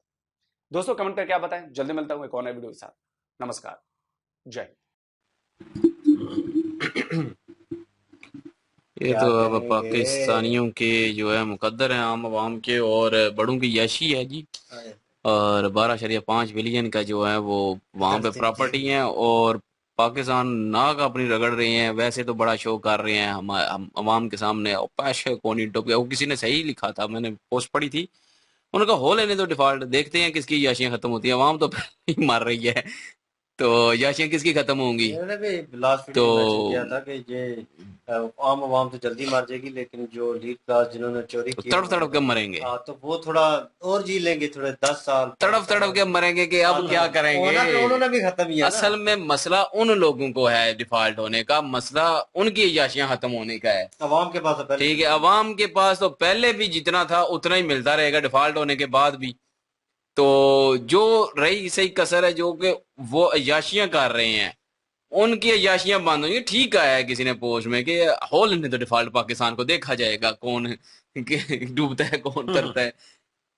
Speaker 5: दोस्तों कमेंट करके आप बताएं, जल्दी मिलता हूं एक और नए वीडियो के साथ। नमस्कार, जय।
Speaker 1: ये
Speaker 2: क्या
Speaker 1: तो अब
Speaker 2: करेंगे?
Speaker 1: पाकिस्तानियों के जो है मुकद्दर हैं, आम आवाम के और बड़ों की याशी है जी। और 12.5 बिलियन का जो है वो वहां पे प्रॉपर्टी है, और पाकिस्तान नाक अपनी रगड़ रहे हैं। वैसे तो बड़ा शो कर रहे हैं हम अवाम के सामने, पैशे कोनी टोपी, वो किसी ने सही लिखा था, मैंने पोस्ट पढ़ी थी उनका हो लेने तो डिफॉल्ट, देखते हैं किसकी याशियां खत्म होती हैं। अवाम तो पहले ही मर रही है, तो याशियां किसकी खत्म होंगी।
Speaker 2: मैंने भी लास्ट
Speaker 1: तो
Speaker 2: वीडियो में मेंशन किया था कि ये आम आवाम तो जल्दी मर जाएगी, लेकिन जो लीड क्लास जिन्होंने चोरी की है
Speaker 1: तड़प तड़प के मरेंगे,
Speaker 2: तो वो थोड़ा और जी लेंगे, थोड़े 10 साल 5
Speaker 1: तड़प
Speaker 2: साल
Speaker 1: तड़प के मरेंगे कि अब क्या
Speaker 2: होना
Speaker 1: करेंगे।
Speaker 2: तो उन्होंने भी खत्म ही है ना।
Speaker 1: असल में मसला उन लोगों को है डिफॉल्ट होने का, मसला उनकी याशियां खत्म होने का है।
Speaker 2: अवाम के पास तो पहले
Speaker 1: ठीक है, अवाम के पास तो पहले भी जितना था उतना ही मिलता रहेगा डिफॉल्ट होने के बाद भी। तो जो रही सही कसर है जो कि वो अय्याशियां कर रहे हैं, उनकी अय्याशियां बंद होंगी। ठीक आया है किसी ने पोस्ट में कि हो लेने तो डिफॉल्ट, पाकिस्तान को देखा जाएगा कौन डूबता है कौन तरता है।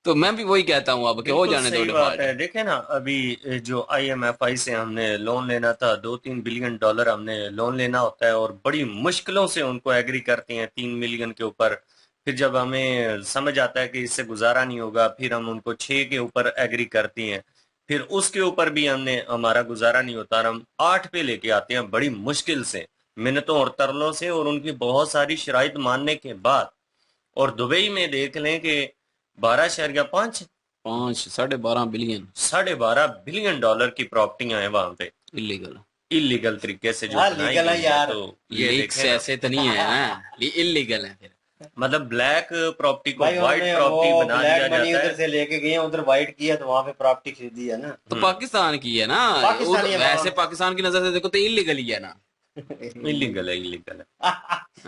Speaker 1: तो मैं भी वही कहता हूँ अब कि हो
Speaker 2: बिल्कुल
Speaker 1: जाने दो
Speaker 2: सही बात
Speaker 1: डिफॉल्ट।
Speaker 2: है। देखे ना, अभी जो IMFI से हमने लोन लेना था, $2-3 बिलियन हमने लोन लेना होता है, और बड़ी मुश्किलों से उनको एग्री करते हैं 3 मिलियन के ऊपर। फिर जब हमें समझ आता है कि इससे गुजारा नहीं होगा, फिर हम उनको 6 के ऊपर एग्री करती हैं। फिर उसके ऊपर भी हमारा गुजारा नहीं होता, और हम 8 पे लेके आते हैं बड़ी मुश्किल से, मिन्नतों और तरलों से, और उनकी बहुत सारी शराइत मानने के बाद। और दुबई में देख लें कि 12.5
Speaker 1: 5-12.5 बिलियन
Speaker 2: $12.5 बिलियन की प्रॉपर्टियां हैं वहां पे,
Speaker 1: इलीगल।
Speaker 2: इलीगल तरीके से जो यार बनाई लीगल है गई है। यार।
Speaker 1: तो
Speaker 2: ये
Speaker 1: लीक्स
Speaker 2: देखें ना,
Speaker 1: ऐसे तो नहीं है ना, इलीगल है फिर।
Speaker 2: मतलब ब्लैक प्रॉपर्टी को भाई व्हाइट
Speaker 1: तो
Speaker 2: उन्होंने
Speaker 1: प्रॉपर्टी
Speaker 2: वो
Speaker 1: बना
Speaker 2: ब्लैक
Speaker 1: दिया
Speaker 2: मनी
Speaker 1: जाता
Speaker 2: उधर
Speaker 1: है।
Speaker 2: से लेके गए हैं, उधर व्हाइट किया तो वहां पे प्रॉपर्टी खरीदी है ना।
Speaker 1: तो पाकिस्तान की है ना,
Speaker 2: पाकिस्तानी है
Speaker 1: वैसे पाकिस्तान की नजर से देखो तो इलीगल ही है ना।
Speaker 2: इलीगल है, इलीगल है।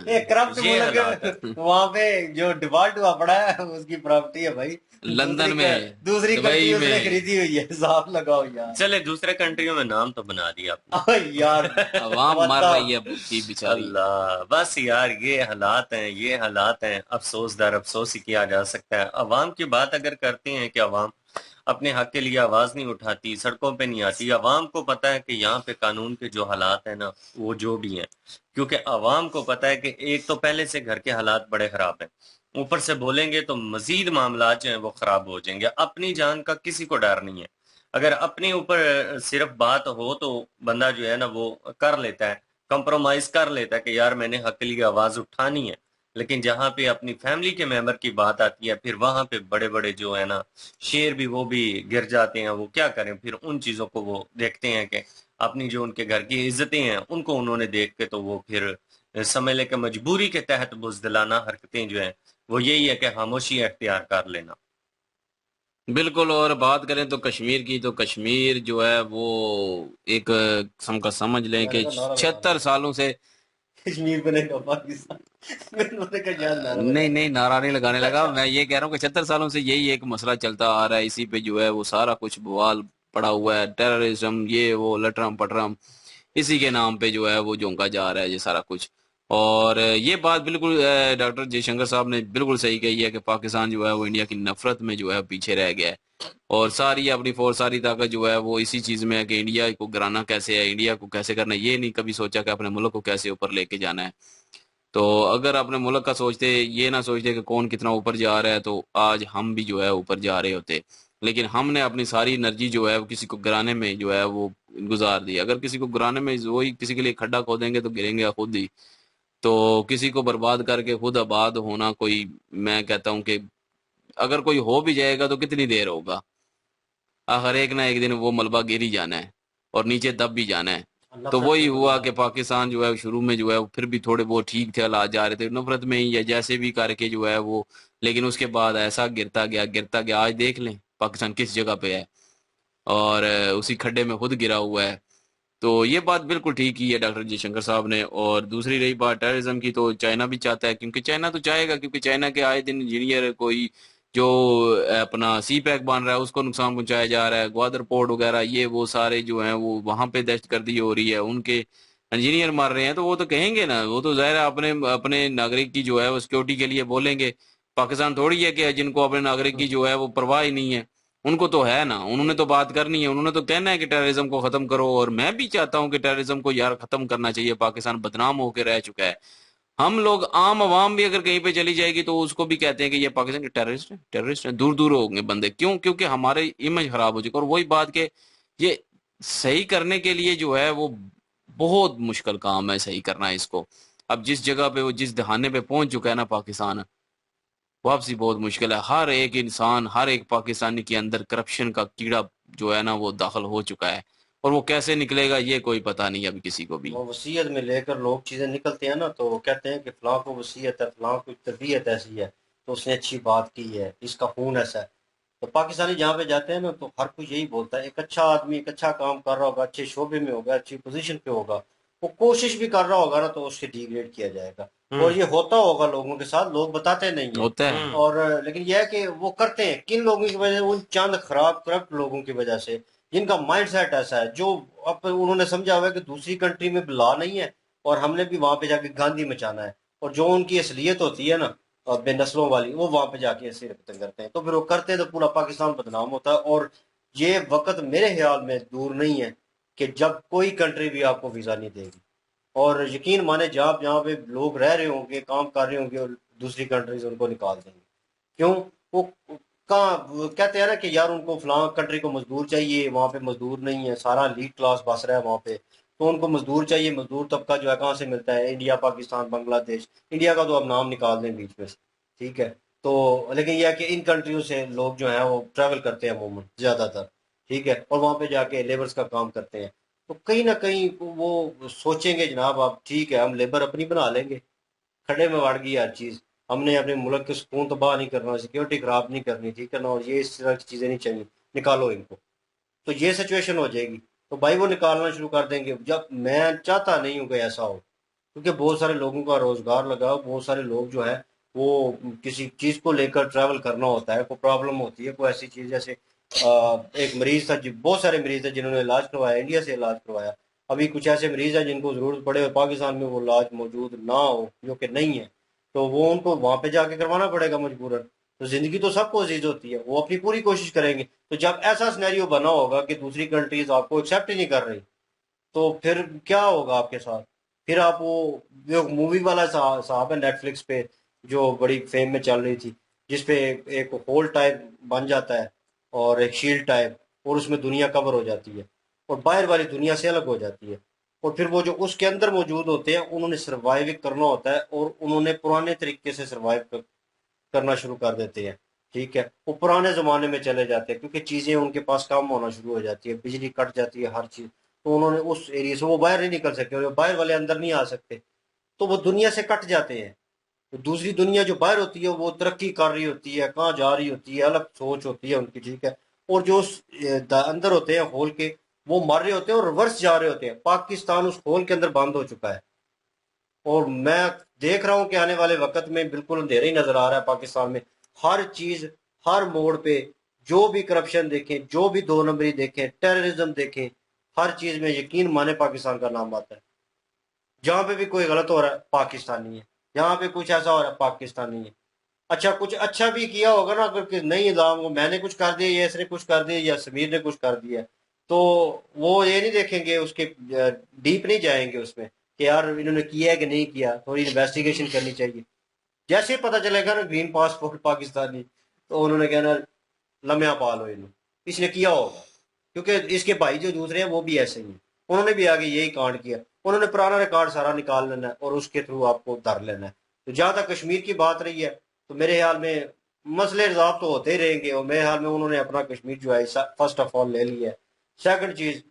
Speaker 1: ये
Speaker 2: करप्ट मुल्क
Speaker 1: हालात है।
Speaker 2: वहां पे जो डिफॉल्ट हुआ पड़ा है उसकी प्रॉपर्टी है भाई,
Speaker 1: लंदन में,
Speaker 2: दूसरी
Speaker 1: दुबई
Speaker 2: कंट्री उसने
Speaker 1: में
Speaker 2: खरीदी हुई है। हिसाब लगाओ यार।
Speaker 1: चले दूसरे कंट्रियों में नाम तो बना दिया आपने।
Speaker 2: अबे यार
Speaker 1: अवाम मर
Speaker 2: बताओ।
Speaker 1: रही है भूखी बेचारी।
Speaker 2: अल्लाह, बस यार ये हालात हैं, ये हालात हैं। अफसोस दर अफसोस ही किया जा सकता है। अवाम की बात अगर करते हैं कि अवाम अपने हक के लिए आवाज नहीं उठाती, सड़कों पे नहीं आती। अवाम को पता है कि यहाँ पे कानून के जो हालात है ना, वो जो भी हैं, क्योंकि अवाम को पता है कि एक तो पहले से घर के हालात बड़े खराब हैं, ऊपर से बोलेंगे तो मजीद मामला जो है वो खराब हो जाएंगे। अपनी जान का किसी को डर नहीं है। अगर अपने ऊपर सिर्फ बात हो तो बंदा जो है ना वो कर लेता है, कंप्रोमाइज कर लेता है कि यार मैंने हक के लिए आवाज उठानी है। लेकिन जहां पे अपनी फैमिली के मेंबर की बात आती है, फिर वहां पे बड़े बड़े जो है ना शेर भी वो भी गिर जाते हैं। वो क्या करें, फिर उन चीजों को वो देखते हैं कि अपनी जो उनके घर की इज्जतें हैं उनको उन्होंने देख के तो वो फिर समझ ले कि मजबूरी के तहत बुजदिलाना हरकतें जो है वो यही है कि खामोशी अख्तियार कर लेना।
Speaker 1: बिल्कुल। और बात करें तो कश्मीर की, तो कश्मीर जो है वो एक किस्म का समझ लें कि 76 सालों से
Speaker 2: कश्मीर बनेगा पाकिस्तान। मैंने कहा यार नारा
Speaker 1: नहीं नहीं, नारा नहीं लगाने लगा। मैं ये कह रहा हूँ कि 76 सालों से यही एक मसला चलता आ रहा है, इसी पे जो है वो सारा कुछ बवाल पड़ा हुआ है। टेररिज्म, ये वो लटरम पटरम, इसी के नाम पे जो है वो झोंका जा रहा है ये सारा कुछ। और ये बात बिल्कुल डॉक्टर जयशंकर साहब ने बिल्कुल सही कही है कि पाकिस्तान जो है वो इंडिया की नफरत में जो है पीछे रह गया है, और सारी अपनी फोर्स सारी ताकत जो है वो इसी चीज में है कि इंडिया को गिराना कैसे है, इंडिया को कैसे करना है। ये नहीं कभी सोचा कि अपने मुल्क को कैसे ऊपर लेके जाना है। तो अगर अपने मुल्क का सोचते, ये ना सोचते कि कौन कितना ऊपर जा रहा है, तो आज हम भी जो है ऊपर जा रहे होते। लेकिन हमने अपनी सारी एनर्जी जो है वो किसी को गिराने में जो है वो गुजार दी। अगर किसी को गिराने में वही किसी के लिए खड्डा खोदेंगे तो गिरेंगे खुद ही। तो किसी को बर्बाद करके खुद आबाद होना कोई, मैं कहता हूँ कि अगर कोई हो भी जाएगा तो कितनी देर होगा। आखिर एक ना एक दिन वो मलबा गिर ही जाना है और नीचे दब भी जाना है। तो वही हुआ कि पाकिस्तान जो है शुरू में जो है फिर भी थोड़े बहुत ठीक थे, हालात जा रहे थे नफरत में ही या जैसे भी करके जो है वो, लेकिन उसके बाद ऐसा गिरता गया गिरता गया। आज देख लें पाकिस्तान किस जगह पे है, और उसी खड्डे में खुद गिरा हुआ है। तो ये बात बिल्कुल ठीक ही है डॉक्टर जयशंकर साहब ने। और दूसरी रही बात टेररिज्म की, तो चाइना भी चाहता है, क्योंकि चाइना तो चाहेगा, क्योंकि चाइना के आए दिन इंजीनियर कोई जो अपना सी पैक बन रहा है उसको नुकसान पहुंचाया जा रहा है, ग्वादर पोर्ट वगैरह ये वो सारे जो हैं वो वहां पे दहशतगर्दी हो रही है, उनके इंजीनियर मर रहे हैं। तो वो तो कहेंगे ना, वो तो जाहिर है अपने अपने नागरिक की जो है वो सिक्योरिटी के लिए बोलेंगे। पाकिस्तान थोड़ी है कि जिनको अपने नागरिक की जो है वो परवाह ही नहीं है। उनको तो है ना, उन्होंने तो बात करनी है, उन्होंने तो कहना है कि टेररिज्म को खत्म करो। और मैं भी चाहता हूं कि टेररिज्म को यार खत्म करना चाहिए। पाकिस्तान बदनाम होकर रह चुका है। हम लोग आम आवाम भी अगर कहीं पे चली जाएगी तो उसको भी कहते हैं कि ये पाकिस्तान के टेररिस्ट है, टेररिस्ट है। दूर दूर होंगे बंदे, क्यों? क्योंकि हमारे इमेज खराब हो चुकी है। और वही बात के ये सही करने के लिए जो है वो बहुत मुश्किल काम है सही करना इसको। अब जिस जगह पे वो जिस दहाने पे पहुंच चुका है ना पाकिस्तान, वापसी बहुत मुश्किल है। हर एक इंसान, हर एक पाकिस्तानी के अंदर करप्शन का कीड़ा जो है ना वो दाखिल हो चुका है, और वो कैसे निकलेगा ये कोई पता नहीं अभी किसी को भी।
Speaker 6: वो वसीयत में लेकर लोग चीजें निकलते हैं ना, तो वो कहते हैं कि फलां को वसीयत है, फलां की तरबियत ऐसी है, तो उसने अच्छी बात की है, इसका खून ऐसा है। तो पाकिस्तानी जहाँ पे जाते हैं ना, तो हर कोई यही बोलता है, एक अच्छा आदमी एक अच्छा काम कर रहा होगा, अच्छे शोबे में होगा, अच्छी पोजीशन पे होगा, वो कोशिश भी कर रहा होगा ना, तो उसके डिग्रेड किया जाएगा। और ये होता होगा लोगों के साथ, लोग बताते नहीं है।
Speaker 1: होता है।
Speaker 6: और लेकिन यह है कि वो करते हैं किन लोगों की वजह से, उन चंद खराब करप्ट लोगों की वजह से, जिनका माइंड सेट ऐसा है, जो अब उन्होंने समझा हुआ है कि दूसरी कंट्री में लॉ नहीं है और हमने भी वहां पे जाके गांधी मचाना है, और जो उनकी असलियत होती है ना बेनस्लों वाली, वो वहां पे जाके ऐसे रखते करते हैं, तो फिर वो करते हैं तो पूरा पाकिस्तान बदनाम होता है। और ये वक्त मेरे ख्याल में दूर नहीं है कि जब कोई कंट्री भी आपको वीजा नहीं देगी। और यकीन माने जहाँ जहाँ पे लोग रह रहे होंगे, काम कर रहे होंगे, और दूसरी कंट्रीज उनको निकाल देंगे। क्यों? वो कहाँ वो कहते हैं ना कि यार उनको फलां कंट्री को मजदूर चाहिए, वहां पे मजदूर नहीं है, सारा लीड क्लास बस रहा है वहां पे, तो उनको मजदूर चाहिए। मजदूर तबका जो है कहाँ से मिलता है? इंडिया, पाकिस्तान, बांग्लादेश। इंडिया का तो अब नाम निकाल दें बीच में से, ठीक है। तो लेकिन यह है कि इन कंट्रियों से लोग जो है वो ट्रैवल करते हैं अमूमन ज्यादातर, ठीक है, और वहां पे जाके लेबर्स का काम करते हैं। तो कहीं ना कहीं वो सोचेंगे जनाब आप ठीक है, हम लेबर अपनी बना लेंगे, खड़े में बढ़ गई हर चीज, हमने अपने मुल्क के सुकून तबाह नहीं करना, सिक्योरिटी खराब नहीं करनी, ठीक है ना, और ये इस तरह की चीजें नहीं चाहिए, निकालो इनको। तो ये सिचुएशन हो जाएगी, तो भाई वो निकालना शुरू कर देंगे। जब मैं चाहता नहीं हूँ कि ऐसा हो, क्योंकि बहुत सारे लोगों का रोजगार लगा, बहुत सारे लोग जो है वो किसी चीज को लेकर ट्रैवल करना होता है, कोई प्रॉब्लम होती है, कोई ऐसी चीज जैसे एक मरीज था, बहुत सारे मरीज थे जिन्होंने इलाज करवाया, इंडिया से इलाज करवाया। अभी कुछ ऐसे मरीज हैं जिनको जरूरत पड़े और पाकिस्तान में वो इलाज मौजूद ना हो, जो कि नहीं है, तो वो उनको वहां पे जाके करवाना पड़ेगा मजबूरन। तो जिंदगी तो सबको अजीज होती है, वो अपनी पूरी कोशिश करेंगे। तो जब ऐसा सिनेरियो बना होगा कि दूसरी कंट्रीज आपको एक्सेप्ट ही नहीं कर रही, तो फिर क्या होगा आपके साथ? फिर आप वो जो मूवी वाला साहब है नेटफ्लिक्स पे, जो बड़ी फेम में चल रही थी, जिसपे एक होल टाइप बन जाता है और एक शील्ड टाइप, और उसमें दुनिया कवर हो जाती है और बाहर वाली दुनिया से अलग हो जाती है, और फिर वो जो उसके अंदर मौजूद होते हैं उन्होंने सर्वाइव करना होता है, और उन्होंने पुराने तरीके से सर्वाइव करना शुरू कर देते हैं, ठीक है। वो पुराने जमाने में चले जाते हैं क्योंकि चीजें उनके पास कम होना शुरू हो जाती है, बिजली कट जाती है, हर चीज। तो उन्होंने उस एरिया से वो बाहर नहीं निकल सकते, और बाहर वाले अंदर नहीं आ सकते, तो वो दुनिया से कट जाते हैं। तो दूसरी दुनिया जो बाहर होती है वो तरक्की कर रही होती है, कहाँ जा रही होती है, अलग सोच होती है उनकी, ठीक है। और जो अंदर होते हैं होल के, वो मर रहे होते हैं और रिवर्स जा रहे होते हैं। पाकिस्तान उस होल के अंदर बंद हो चुका है, और मैं देख रहा हूं कि आने वाले वक्त में बिल्कुल अंधेरा ही नजर आ रहा है पाकिस्तान में। हर चीज, हर मोड़ पे जो भी करप्शन देखें, जो भी दो नंबरी देखें, टेररिज्म देखें, हर चीज में यकीन माने पाकिस्तान का नाम आता है। जहां पे भी कोई गलत हो रहा है पाकिस्तानी है, जहां पे कुछ ऐसा हो रहा है पाकिस्तानी है। अच्छा, कुछ अच्छा भी किया होगा ना, अगर नहीं इल्जाम मैंने कुछ कर दिया या इसने कुछ कर दिया या समीर ने कुछ कर दिया, तो वो ये नहीं देखेंगे, उसके डीप नहीं जाएंगे उसमें कि यार इन्होंने किया है कि नहीं किया, थोड़ी इन्वेस्टिगेशन करनी चाहिए। जैसे ही पता चलेगा ना ग्रीन पासपोर्ट पाकिस्तानी, तो उन्होंने कहना लम्या पाल हो इन्होंने, इसने किया होगा, क्योंकि इसके भाई जो दूसरे हैं वो भी ऐसे ही हैं, उन्होंने भी आगे यही कांड किया। उन्होंने पुराना रिकॉर्ड सारा निकाल लेना है और उसके थ्रू आपको धर लेना है। तो जहां तक कश्मीर की बात रही है, तो मेरे ख्याल में मसले रिजॉल्व तो होते ही रहेंगे, और मेरे ख्याल में उन्होंने अपना कश्मीर जो है फर्स्ट ऑफ ऑल ले लिया है। सेकंड चीज,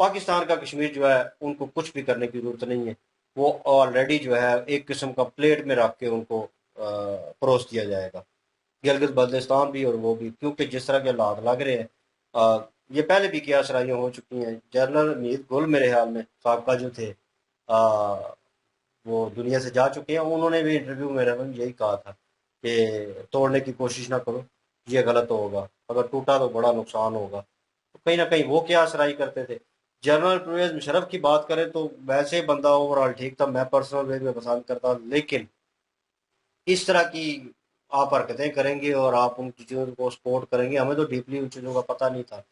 Speaker 6: पाकिस्तान का कश्मीर जो है उनको कुछ भी करने की जरूरत नहीं है, वो ऑलरेडी जो है एक किस्म का प्लेट में रख के उनको परोस दिया जाएगा, गिलगित बल्तिस्तान भी और वो भी, क्योंकि जिस तरह के हालात लग रहे हैं, ये पहले भी क्या सराइयाँ हो चुकी हैं। जनरल मीर गुल मेरे ख्याल में साहबका जो थे, वो दुनिया से जा चुके हैं, उन्होंने भी इंटरव्यू में यही कहा था कि तोड़ने की कोशिश ना करो, ये गलत होगा, अगर टूटा तो बड़ा नुकसान होगा। तो कहीं ना कहीं वो क्या सराई करते थे। जनरल परवेज मुशर्रफ की बात करें तो वैसे बंदा ओवरऑल ठीक था, मैं पर्सनल वे में पसंद करता, लेकिन इस तरह की आप हरकतें करेंगे और आप उन चीज़ों को सपोर्ट करेंगे, हमें तो डीपली उन चीज़ों का पता नहीं था,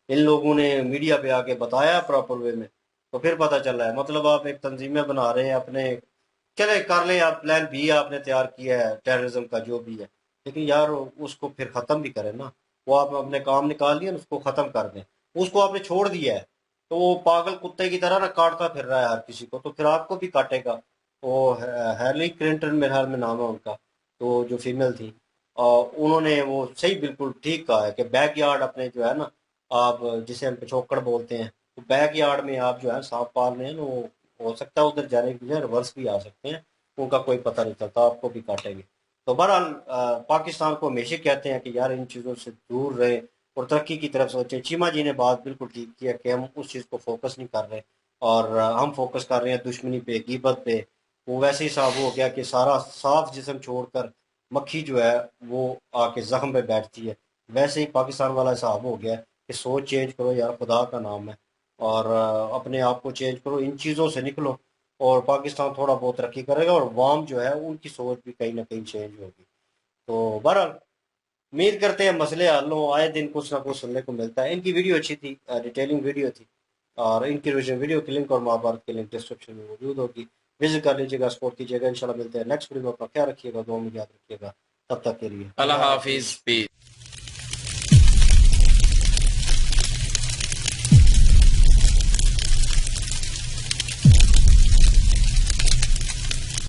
Speaker 6: इन लोगों ने मीडिया पे आके बताया प्रॉपर वे में, तो फिर पता चला है। मतलब आप एक तंजीमें बना रहे हैं अपने, चले कर लें आप, प्लान बी आपने तैयार किया है टेररिज्म का जो भी है, लेकिन यार उसको फिर ख़त्म भी करें ना। वो आप अपने काम निकाल लिए, उसको ख़त्म कर दें। उसको आपने छोड़ दिया है, तो वो पागल कुत्ते की तरह ना काटता फिर रहा है हर किसी को, तो फिर आपको भी काटेगा। वो हैरली क्लिंटन मेरे ख्याल में नाम है उनका, तो जो फीमेल थी, उन्होंने वो सही बिल्कुल ठीक कहा है कि बैक यार्ड अपने जो है ना, आप जिसे हम पिछोकड़ बोलते हैं, तो बैक यार्ड में आप जो है सांप पाल रहे हैं ना, वो हो सकता है उधर जाने के लिए रिवर्स भी आ सकते हैं, उनका कोई पता नहीं चलता, आपको भी काटेंगे। तो बहरहाल पाकिस्तान को हमेशा कहते हैं कि यार इन चीज़ों से दूर रहे और तरक्की की तरफ सोचे। चीमा जी ने बात बिल्कुल ठीक किया कि हम उस चीज़ को फोकस नहीं कर रहे, और हम फोकस कर रहे हैं दुश्मनी पे, गीबत पे। वो वैसे ही साफ हो गया कि सारा साफ जिस्म छोड़कर मक्खी जो है वो आके जख्म पे बैठती है। वैसे ही पाकिस्तान वाला हिसाब हो गया कि सोच चेंज करो यार, खुदा का नाम है, और अपने आप को चेंज करो, इन चीज़ों से निकलो, और पाकिस्तान थोड़ा बहुत तरक्की करेगा, और वाम जो है उनकी सोच भी कहीं ना कहीं चेंज होगी। तो बहरहाल उम्मीद करते हैं मसले हल हों, आए दिन कुछ ना कुछ सुनने को मिलता है। इनकी वीडियो अच्छी थी, डिटेलिंग वीडियो थी, और इनकी वीडियो की लिंक और महाभारत की लिंक डिस्क्रिप्शन में मौजूद होगी, विजिट कर लीजिएगा, सपोर्ट कीजिएगा। इंशाल्लाह मिलते हैं नेक्स्ट वीडियो में। अपना ख्याल रखिएगा, दुआ में याद रखिएगा। तब तक के लिए
Speaker 1: अल्लाह हाफिज।